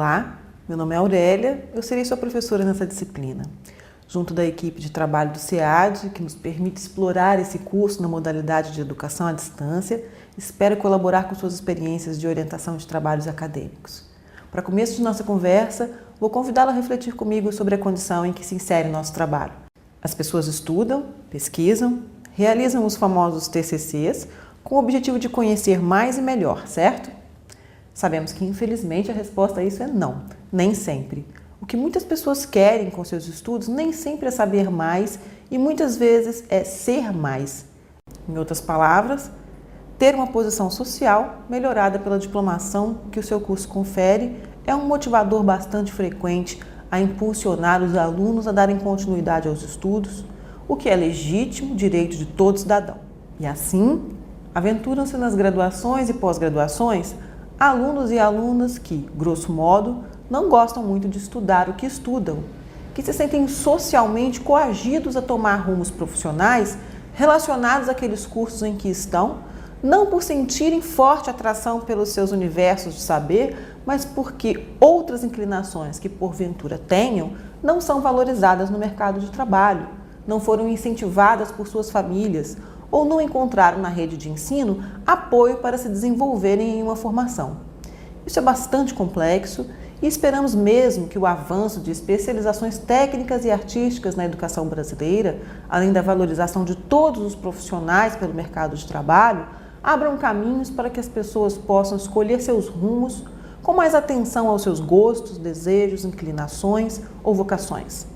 Olá, meu nome é Aurélia, eu serei sua professora nessa disciplina. Junto da equipe de trabalho do SEAD, que nos permite explorar esse curso na modalidade de educação à distância, espero colaborar com suas experiências de orientação de trabalhos acadêmicos. Para começo de nossa conversa, vou convidá-la a refletir comigo sobre a condição em que se insere o nosso trabalho. As pessoas estudam, pesquisam, realizam os famosos TCCs com o objetivo de conhecer mais e melhor, certo? Sabemos que, infelizmente, a resposta a isso é não, nem sempre. O que muitas pessoas querem com seus estudos nem sempre é saber mais e muitas vezes é ser mais. Em outras palavras, ter uma posição social melhorada pela diplomação que o seu curso confere é um motivador bastante frequente a impulsionar os alunos a darem continuidade aos estudos, o que é legítimo direito de todo cidadão. E assim, aventuram-se nas graduações e pós-graduações alunos e alunas que, grosso modo, não gostam muito de estudar o que estudam, que se sentem socialmente coagidos a tomar rumos profissionais relacionados àqueles cursos em que estão, não por sentirem forte atração pelos seus universos de saber, mas porque outras inclinações que porventura tenham não são valorizadas no mercado de trabalho, não foram incentivadas por suas famílias ou não encontraram na rede de ensino apoio para se desenvolverem em uma formação. Isso é bastante complexo e esperamos mesmo que o avanço de especializações técnicas e artísticas na educação brasileira, além da valorização de todos os profissionais pelo mercado de trabalho, abram caminhos para que as pessoas possam escolher seus rumos com mais atenção aos seus gostos, desejos, inclinações ou vocações.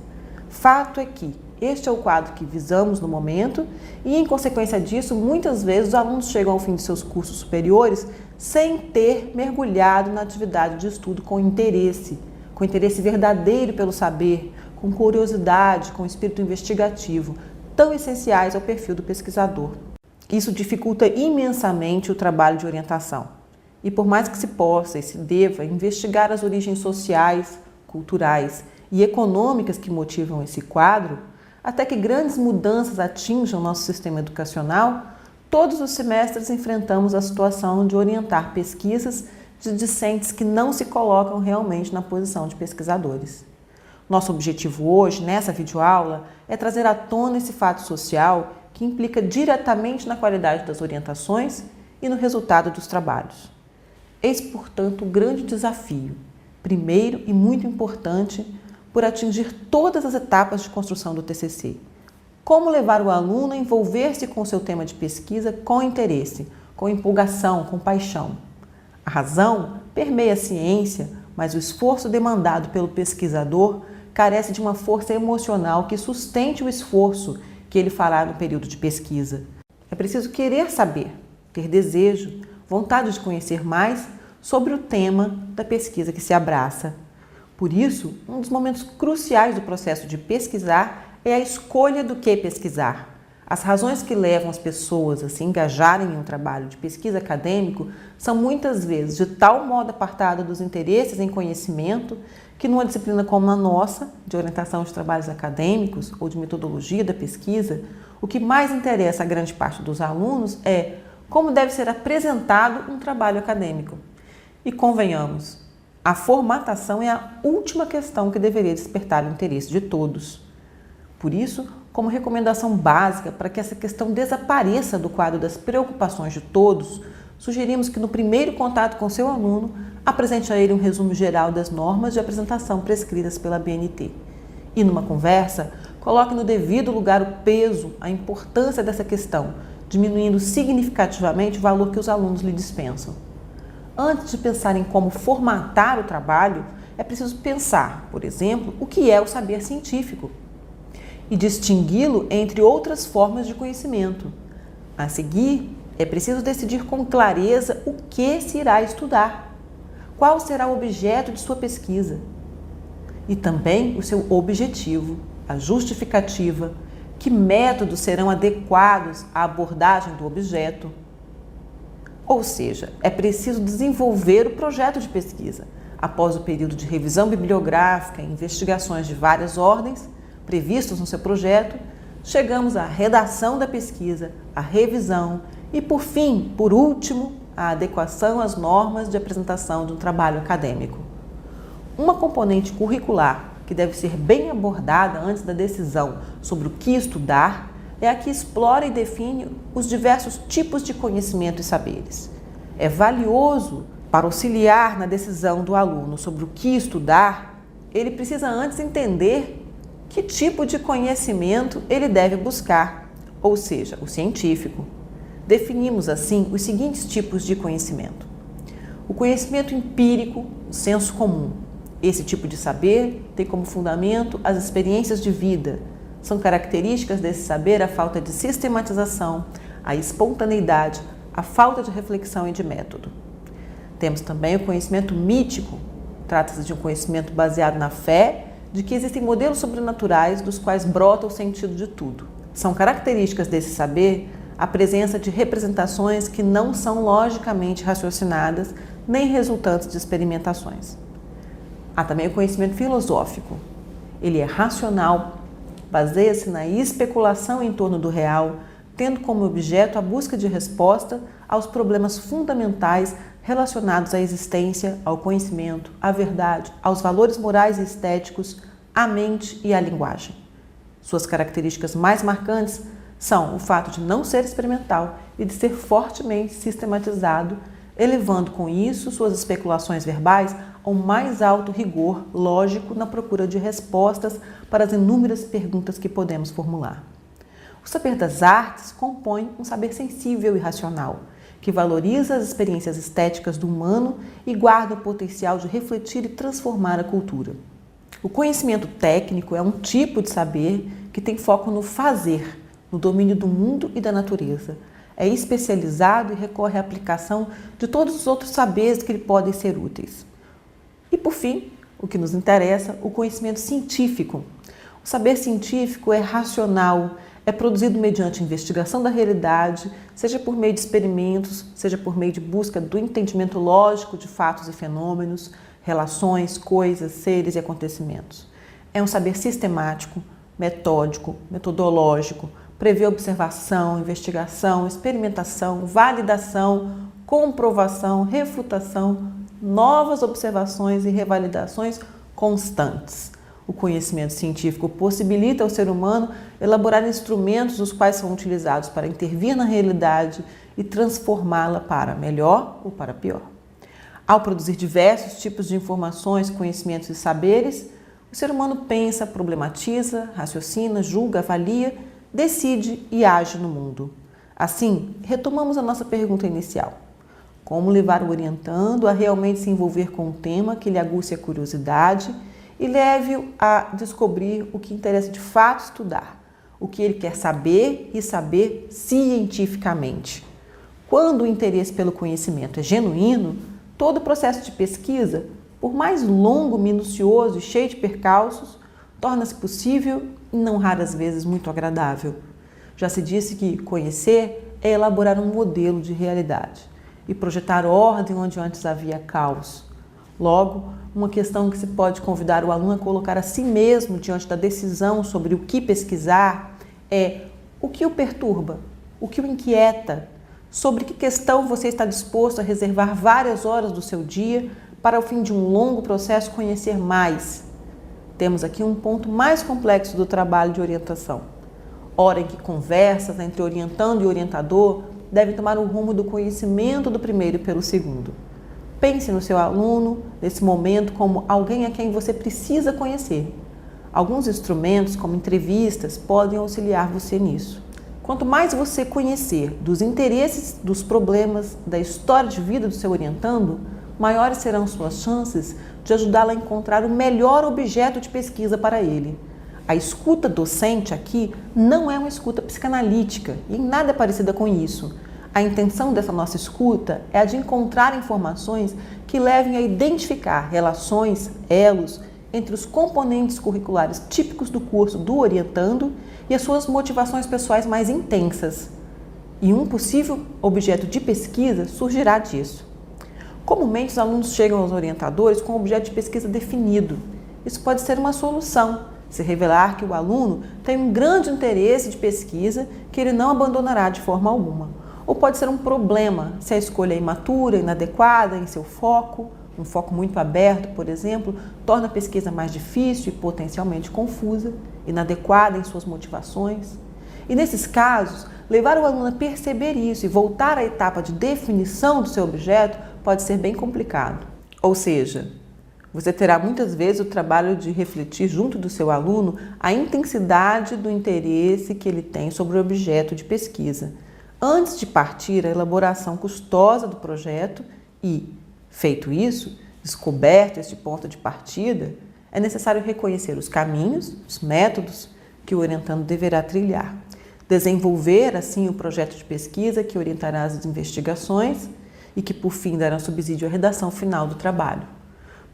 Fato é que este é o quadro que visamos no momento e, em consequência disso, muitas vezes os alunos chegam ao fim de seus cursos superiores sem ter mergulhado na atividade de estudo com interesse verdadeiro pelo saber, com curiosidade, com espírito investigativo, tão essenciais ao perfil do pesquisador. Isso dificulta imensamente o trabalho de orientação. E por mais que se possa e se deva investigar as origens sociais, culturais e econômicas que motivam esse quadro, até que grandes mudanças atinjam nosso sistema educacional, todos os semestres enfrentamos a situação de orientar pesquisas de discentes que não se colocam realmente na posição de pesquisadores. Nosso objetivo hoje, nessa videoaula, é trazer à tona esse fato social que implica diretamente na qualidade das orientações e no resultado dos trabalhos. Eis, portanto, o grande desafio, primeiro e muito importante, por atingir todas as etapas de construção do TCC. Como levar o aluno a envolver-se com o seu tema de pesquisa com interesse, com empolgação, com paixão. A razão permeia a ciência, mas o esforço demandado pelo pesquisador carece de uma força emocional que sustente o esforço que ele fará no período de pesquisa. É preciso querer saber, ter desejo, vontade de conhecer mais sobre o tema da pesquisa que se abraça. Por isso, um dos momentos cruciais do processo de pesquisar é a escolha do que pesquisar. As razões que levam as pessoas a se engajarem em um trabalho de pesquisa acadêmico são muitas vezes de tal modo apartadas dos interesses em conhecimento que numa disciplina como a nossa, de orientação de trabalhos acadêmicos ou de metodologia da pesquisa, o que mais interessa a grande parte dos alunos é como deve ser apresentado um trabalho acadêmico. E convenhamos, a formatação é a última questão que deveria despertar o interesse de todos. Por isso, como recomendação básica para que essa questão desapareça do quadro das preocupações de todos, sugerimos que no primeiro contato com seu aluno, apresente a ele um resumo geral das normas de apresentação prescritas pela BNT. E numa conversa, coloque no devido lugar o peso, a importância dessa questão, diminuindo significativamente o valor que os alunos lhe dispensam. Antes de pensar em como formatar o trabalho, é preciso pensar, por exemplo, o que é o saber científico e distingui-lo entre outras formas de conhecimento. A seguir, é preciso decidir com clareza o que se irá estudar, qual será o objeto de sua pesquisa e também o seu objetivo, a justificativa, que métodos serão adequados à abordagem do objeto. Ou seja, é preciso desenvolver o projeto de pesquisa. Após o período de revisão bibliográfica e investigações de várias ordens previstos no seu projeto, chegamos à redação da pesquisa, à revisão e, por fim, por último, a adequação às normas de apresentação de um trabalho acadêmico. Uma componente curricular que deve ser bem abordada antes da decisão sobre o que estudar é a que explora e define os diversos tipos de conhecimento e saberes. É valioso para auxiliar na decisão do aluno sobre o que estudar, ele precisa antes entender que tipo de conhecimento ele deve buscar, ou seja, o científico. Definimos assim os seguintes tipos de conhecimento. O conhecimento empírico, o senso comum. Esse tipo de saber tem como fundamento as experiências de vida. São características desse saber a falta de sistematização, a espontaneidade, a falta de reflexão e de método. Temos também o conhecimento mítico. Trata-se de um conhecimento baseado na fé de que existem modelos sobrenaturais dos quais brota o sentido de tudo. São características desse saber a presença de representações que não são logicamente raciocinadas nem resultantes de experimentações. Há também o conhecimento filosófico. Ele é racional, baseia-se na especulação em torno do real, tendo como objeto a busca de resposta aos problemas fundamentais relacionados à existência, ao conhecimento, à verdade, aos valores morais e estéticos, à mente e à linguagem. Suas características mais marcantes são o fato de não ser experimental e de ser fortemente sistematizado, elevando com isso suas especulações verbais ao mais alto rigor lógico na procura de respostas para as inúmeras perguntas que podemos formular. O saber das artes compõe um saber sensível e racional, que valoriza as experiências estéticas do humano e guarda o potencial de refletir e transformar a cultura. O conhecimento técnico é um tipo de saber que tem foco no fazer, no domínio do mundo e da natureza. É especializado e recorre à aplicação de todos os outros saberes que lhe podem ser úteis. E, por fim, o que nos interessa, o conhecimento científico. O saber científico é racional, é produzido mediante investigação da realidade, seja por meio de experimentos, seja por meio de busca do entendimento lógico de fatos e fenômenos, relações, coisas, seres e acontecimentos. É um saber sistemático, metódico, metodológico, prevê observação, investigação, experimentação, validação, comprovação, refutação, novas observações e revalidações constantes. O conhecimento científico possibilita ao ser humano elaborar instrumentos os quais são utilizados para intervir na realidade e transformá-la para melhor ou para pior. Ao produzir diversos tipos de informações, conhecimentos e saberes, o ser humano pensa, problematiza, raciocina, julga, avalia, decide e age no mundo. Assim, retomamos a nossa pergunta inicial. Como levar o orientando a realmente se envolver com um tema que lhe aguce a curiosidade e leve-o a descobrir o que interessa de fato estudar, o que ele quer saber e saber cientificamente. Quando o interesse pelo conhecimento é genuíno, todo o processo de pesquisa, por mais longo, minucioso e cheio de percalços, torna-se possível e não raras vezes muito agradável. Já se disse que conhecer é elaborar um modelo de realidade e projetar ordem onde antes havia caos. Logo, uma questão que se pode convidar o aluno a colocar a si mesmo diante da decisão sobre o que pesquisar é o que o perturba, o que o inquieta, sobre que questão você está disposto a reservar várias horas do seu dia para, ao fim de um longo processo, conhecer mais. Temos aqui um ponto mais complexo do trabalho de orientação. Hora em que conversas entre orientando e orientador devem tomar o rumo do conhecimento do primeiro pelo segundo. Pense no seu aluno, nesse momento, como alguém a quem você precisa conhecer. Alguns instrumentos, como entrevistas, podem auxiliar você nisso. Quanto mais você conhecer dos interesses, dos problemas, da história de vida do seu orientando, maiores serão suas chances de ajudá-lo a encontrar o melhor objeto de pesquisa para ele. A escuta docente aqui não é uma escuta psicanalítica e em nada é parecida com isso. A intenção dessa nossa escuta é a de encontrar informações que levem a identificar relações, elos, entre os componentes curriculares típicos do curso do orientando e as suas motivações pessoais mais intensas. E um possível objeto de pesquisa surgirá disso. Comumente, os alunos chegam aos orientadores com um objeto de pesquisa definido. Isso pode ser uma solução, se revelar que o aluno tem um grande interesse de pesquisa que ele não abandonará de forma alguma. Ou pode ser um problema, se a escolha é imatura, inadequada em seu foco, Um foco muito aberto, por exemplo, torna a pesquisa mais difícil e potencialmente confusa, inadequada em suas motivações. E nesses casos, levar o aluno a perceber isso e voltar à etapa de definição do seu objeto pode ser bem complicado. Ou seja, você terá muitas vezes o trabalho de refletir junto do seu aluno a intensidade do interesse que ele tem sobre o objeto de pesquisa, antes de partir à elaboração custosa do projeto e, feito isso, descoberto este ponto de partida, é necessário reconhecer os caminhos, os métodos que o orientando deverá trilhar, desenvolver assim o projeto de pesquisa que orientará as investigações e que por fim dará subsídio à redação final do trabalho.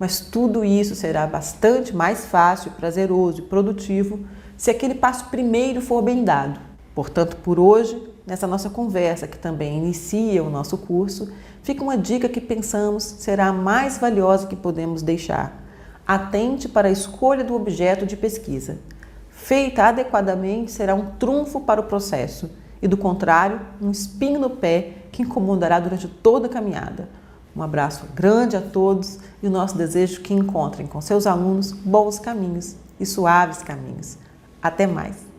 Mas tudo isso será bastante mais fácil, prazeroso e produtivo se aquele passo primeiro for bem dado. Portanto, por hoje, nessa nossa conversa, que também inicia o nosso curso, fica uma dica que pensamos será a mais valiosa que podemos deixar. Atente para a escolha do objeto de pesquisa. Feita adequadamente, será um trunfo para o processo e, do contrário, um espinho no pé que incomodará durante toda a caminhada. Um abraço grande a todos e o nosso desejo que encontrem com seus alunos bons caminhos e suaves caminhos. Até mais!